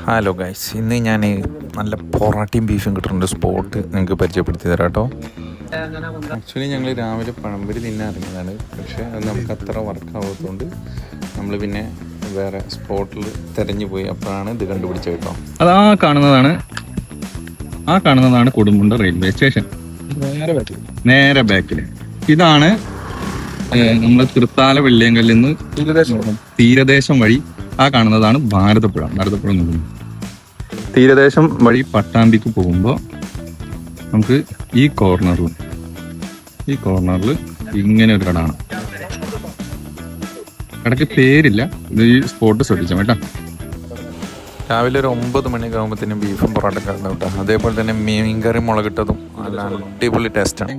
Hello guys, ഇന്ന് ഞാൻ നല്ല പൊറാട്ടയും ബീഫും കിട്ടുന്ന സ്പോട്ട് നിങ്ങൾക്ക് പരിചയപ്പെടുത്തി തരാം കേട്ടോ. ആക്ച്വലി ഞങ്ങൾ രാവിലെ പഴംപൊരി തിന്നാൻ ഇറങ്ങിയതാണ്. പക്ഷേ അത് നമുക്ക് അത്ര വർക്ക് ആവാത്തതുകൊണ്ട് നമ്മൾ പിന്നെ വേറെ സ്പോട്ടിൽ തിരഞ്ഞു പോയി. അപ്പോഴാണ് ഇത് കണ്ടുപിടിച്ചത് കേട്ടോ. അത് കാണുന്നതാണ് കൊടുമുണ്ട റെയിൽവേ സ്റ്റേഷൻ. നേരെ ബാക്കിൽ ഇതാണ് നമ്മൾ തൃത്താല വെള്ളിയങ്കല്ലിൽ നിന്ന് തീരദേശം വഴി കാണുന്നതാണ് ഭാരതപ്പുഴ. തീരദേശം വഴി പട്ടാമ്പിക്ക് പോകുമ്പോൾ നമുക്ക് ഈ കോർണറിൽ ഇങ്ങനെ ഒരു കടയാണ്. കടയ്ക്ക് പേരില്ല. ഇത് ഈ സ്പോട്ട് ശ്രദ്ധിച്ചാൽ കേട്ടോ. രാവിലെ ഒരു 9 മണിയൊക്കെ ആകുമ്പോഴത്തേനും ബീഫും പൊറോട്ടയൊക്കെ ഉണ്ടാവും കേട്ടോ. അതേപോലെ തന്നെ മീൻകറി മുളകിട്ടതും നല്ല അടിപൊളി ടേസ്റ്റാണ്.